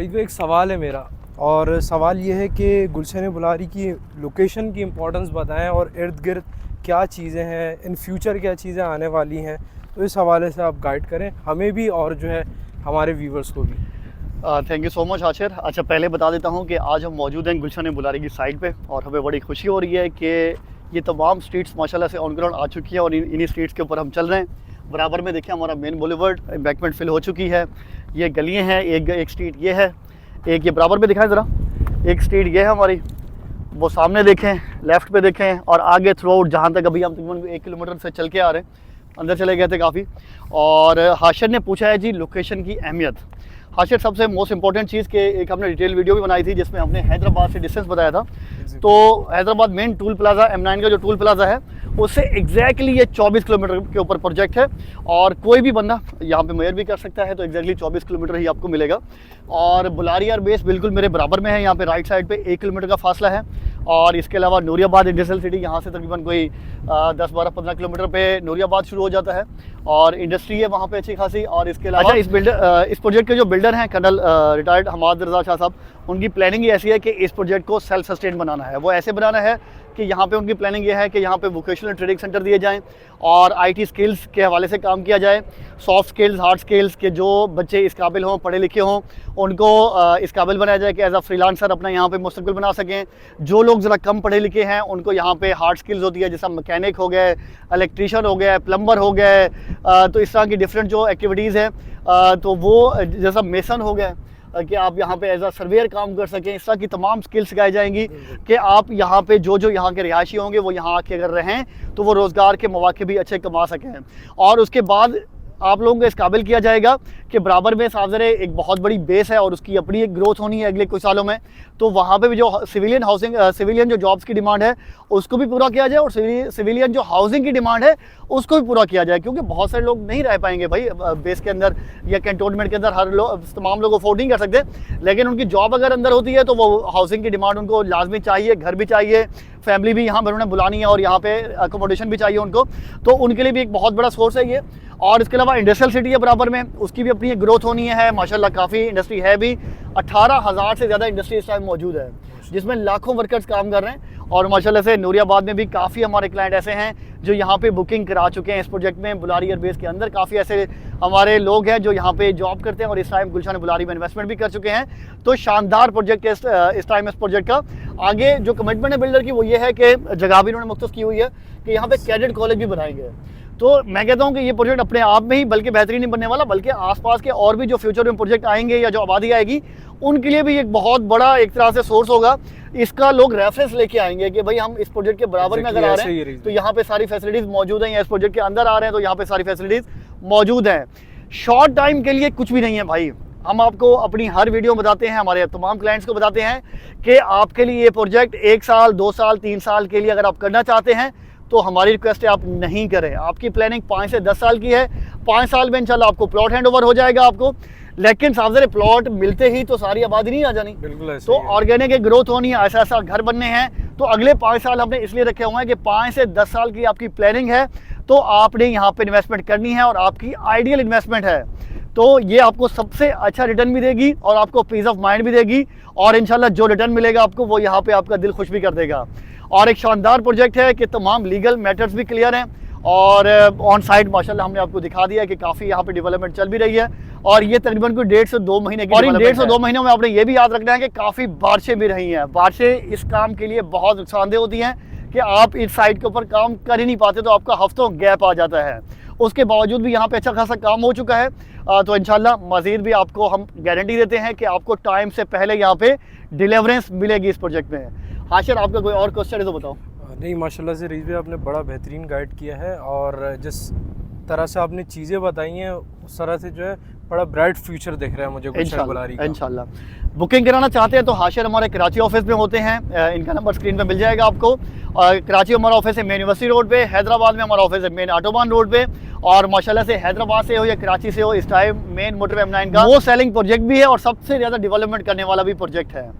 एक सवाल है मेरा, और सवाल ये है कि गुलशन बुलारी की लोकेशन की इम्पोर्टेंस बताएं और इर्द गिर्द क्या चीज़ें हैं, इन फ्यूचर क्या चीज़ें आने वाली हैं, तो इस हवाले से आप गाइड करें हमें भी और जो है हमारे व्यूवर्स को भी। Thank you so much Ashir. अच्छा, पहले बता देता हूँ कि आज हम मौजूद हैं गुलशन बुलारी की साइट पे और हमें बड़ी खुशी हो रही है कि ये तमाम स्ट्रीट्स माशाल्लाह से ऑन ग्राउंड आ चुकी है और इन्हीं स्ट्रीट्स के ऊपर हम चल रहे हैं। बराबर में देखिए हमारा मेन बुलेवर्ड एम्बैंकमेंट फिल हो चुकी है। ये गलियाँ हैं, एक स्ट्रीट ये है, एक ये बराबर में दिखाएं ज़रा, एक स्ट्रीट ये है हमारी, वो सामने देखें, लेफ़्ट पे देखें, और आगे थ्रू आउट जहाँ तक अभी हम तकरीबन 1 किलोमीटर से चल के आ रहे हैं, अंदर चले गए थे काफ़ी। और हाशिर ने पूछा है जी लोकेशन की अहमियत। हाशिर, सबसे मोस्ट इंपॉर्टेंट चीज़ के एक हमने डिटेल वीडियो भी बनाई थी जिसमें हमने हैदराबाद से डिस्टेंस बताया था। तो Hyderabad main toll plaza M9 का जो टूल प्लाजा है उससे एग्जैक्टली ये 24 किलोमीटर के ऊपर प्रोजेक्ट है, और कोई भी बंदा यहाँ पे मेयर भी कर सकता है, तो एग्जैक्टली 24 किलोमीटर ही आपको मिलेगा। और बुलारी एयर बेस बिल्कुल मेरे बराबर में है, यहाँ पे राइट साइड पे 1 किलोमीटर का फासला है। और इसके अलावा नूरियाबाद इंडस्ट्रियल सिटी, यहाँ से तकरीबन कोई 10-12-15 किलोमीटर पे नूरियाबाद शुरू हो जाता है और इंडस्ट्री है वहाँ पे अच्छी खासी। और इसके अलावा इस प्रोजेक्ट के जो बिल्डर हैं कर्नल रिटायर्ड हमाद रजा शाह साहब, उनकी प्लानिंग ही ऐसी है कि इस प्रोजेक्ट को सेल्फ सस्टेन बनाना है। वो ऐसे बनाना है कि यहाँ पे उनकी प्लानिंग ये है कि यहाँ पे वोकेशनल ट्रेनिंग सेंटर दिए जाएं और IT स्किल्स के हवाले से काम किया जाए। सॉफ्ट स्किल्स, हार्ड स्किल्स के जो बच्चे इस काबिल हों, पढ़े लिखे हों, उनको इस काबिल बनाया जाए कि एज अ फ्रीलांसर अपना यहाँ पे मुस्तकबिल बना सकें। जो लोग ज़रा कम पढ़े लिखे हैं उनको यहाँ पे हार्ड स्किल्स होती है, जैसा मैकेनिक हो गए, इलेक्ट्रीशियन हो गया, प्लम्बर हो गए, तो इस तरह की डिफरेंट जो एक्टिविटीज़ हैं, तो वो जैसा मेसन हो गया कि आप यहाँ पे एज अ सर्वेयर काम कर सकें। इस तरह की तमाम स्किल्स सिखाई जाएंगी कि आप यहाँ पे जो यहाँ के रिहायशी होंगे वो यहाँ आके अगर रहें तो वो रोज़गार के मौके भी अच्छे कमा सकें। और उसके बाद आप लोगों को इस काबिल किया जाएगा कि बराबर में सावजरे एक बहुत बड़ी बेस है और उसकी अपनी एक ग्रोथ होनी है अगले कुछ सालों में, तो वहाँ पे भी जो सिविलियन जो जॉब्स की डिमांड है उसको भी पूरा किया जाए और सिविलियन जो हाउसिंग की डिमांड है उसको भी पूरा किया जाए, क्योंकि बहुत सारे लोग नहीं रह पाएंगे भाई बेस के अंदर या कैंटोनमेंट के अंदर, तमाम लोग अफोर्ड नहीं कर सकते, लेकिन उनकी जॉब अगर अंदर होती है तो वो हाउसिंग की डिमांड उनको लाजमी चाहिए, घर भी चाहिए, फैमिली भी यहाँ पर उन्होंने बुलानी है और यहाँ पे अकोमोडेशन भी चाहिए उनको, तो उनके लिए भी एक बहुत बड़ा सोर्स है ये। और इसके अलावा इंडस्ट्रियल सिटी है बराबर में, उसकी भी अपनी ग्रोथ होनी है। माशाल्लाह काफ़ी इंडस्ट्री है भी, 18,000 से ज़्यादा इंडस्ट्री इस टाइम मौजूद है जिसमें लाखों वर्कर्स काम कर रहे हैं। और माशाल्लाह से नूरियाबाद में भी काफ़ी हमारे क्लाइंट ऐसे हैं जो यहाँ पे बुकिंग करा चुके हैं इस प्रोजेक्ट में। बुलारी एयरबेस के अंदर काफ़ी ऐसे हमारे लोग हैं जो यहाँ पे जॉब करते हैं और इस टाइम गुलशन बुलारी में इन्वेस्टमेंट भी कर चुके हैं। तो शानदार प्रोजेक्ट है इस टाइम इस प्रोजेक्ट का। आगे जो कमिटमेंट है बिल्डर की वो ये है कि जगह भी इन्होंने मुख्तस की हुई है कि यहाँ पे कैडेट कॉलेज भी बनाएंगे। तो मैं कहता हूँ कि ये प्रोजेक्ट अपने आप में ही बल्कि बेहतरीन नहीं बनने वाला, बल्कि आसपास के और भी जो फ्यूचर में प्रोजेक्ट आएंगे या जो आबादी आएगी उनके लिए भी एक बहुत बड़ा एक तरह से सोर्स होगा। इसका लोग रेफरेंस लेके आएंगे कि भाई हम इस प्रोजेक्ट के बराबर में अगर आ रहे हैं तो यहाँ पे सारी फैसिलिटीज़ मौजूद हैं, या इस प्रोजेक्ट के अंदर आ रहे हैं तो यहाँ पे सारी फैसिलिटीज़ मौजूद हैं। शॉर्ट टाइम के लिए कुछ भी नहीं है भाई, हम आपको अपनी हर वीडियो में बताते हैं, हमारे तमाम क्लाइंट्स को बताते हैं कि आपके लिए ये प्रोजेक्ट 1 साल 2 साल 3 साल के लिए अगर आप करना चाहते हैं तो हमारी रिक्वेस्ट है आप नहीं करें। आपकी प्लानिंग 5 से 10 साल की है, 5 साल में इंशाल्लाह आपको प्लॉट हैंड ओवर हो जाएगा आपको, लेकिन सावधान प्लॉट मिलते ही तो सारी आबादी नहीं आ जानी, तो ऑर्गेनिक ग्रोथ होनी है, ऐसा ऐसा घर बनने हैं। तो अगले 5 साल हमने इसलिए रखे हुए हैं कि 5 से 10 साल की आपकी प्लानिंग है तो आपने यहाँ पे इन्वेस्टमेंट करनी है और आपकी आइडियल इन्वेस्टमेंट है, तो ये आपको सबसे अच्छा रिटर्न भी देगी और आपको पीस ऑफ माइंड भी देगी, और इंशाल्लाह जो रिटर्न मिलेगा आपको वो यहाँ पे आपका दिल खुश भी कर देगा। और एक शानदार प्रोजेक्ट है कि तमाम लीगल मैटर्स भी क्लियर हैं और ऑन साइट माशाल्लाह हमने आपको दिखा दिया कि काफ़ी यहाँ पे डेवलपमेंट चल भी रही है। और ये तकरीबन कोई 1.5 से 2 महीने की, और इन 1.5 से 2 महीनों में आपने ये भी याद रखना है कि काफ़ी बारिशें भी रही हैं। बारिशें इस काम के लिए बहुत नुकसानदेह होती हैं कि आप इस साइट के ऊपर काम कर ही नहीं पाते, तो आपका हफ्तों गैप आ जाता है। उसके बावजूद भी यहाँ पे अच्छा खासा काम हो चुका है, तो इंशाल्लाह मज़ीद भी आपको हम गारंटी देते हैं कि आपको टाइम से पहले यहाँ पे डिलीवरेंस मिलेगी इस प्रोजेक्ट में। हाशिर, आपका कोई और क्वेश्चन है तो बताओ। नहीं, माशाल्लाह से रिजवी आपने बड़ा बेहतरीन गाइड किया है, और जिस तरह से आपने चीज़ें बताई हैं उस तरह से जो है बड़ा ब्राइट फ्यूचर दिख रहा है मुझे गुलशन बुलारी का। इंशाल्लाह बुकिंग कराना चाहते हैं तो हाशिर हमारे कराची ऑफिस में होते हैं, इनका नंबर स्क्रीन पे मिल जाएगा आपको। और कराची हमारा ऑफिस है मेन यूनिवर्सिटी रोड पे, हैदराबाद में हमारा ऑफिस है मेन ऑटोबान रोड पे, और माशाल्लाह से हैदराबाद से हो या कराची से हो इस टाइम मेन मोटरवे M9 का वो सेलिंग प्रोजेक्ट भी है और सबसे ज़्यादा डेवलपमेंट करने वाला भी प्रोजेक्ट है।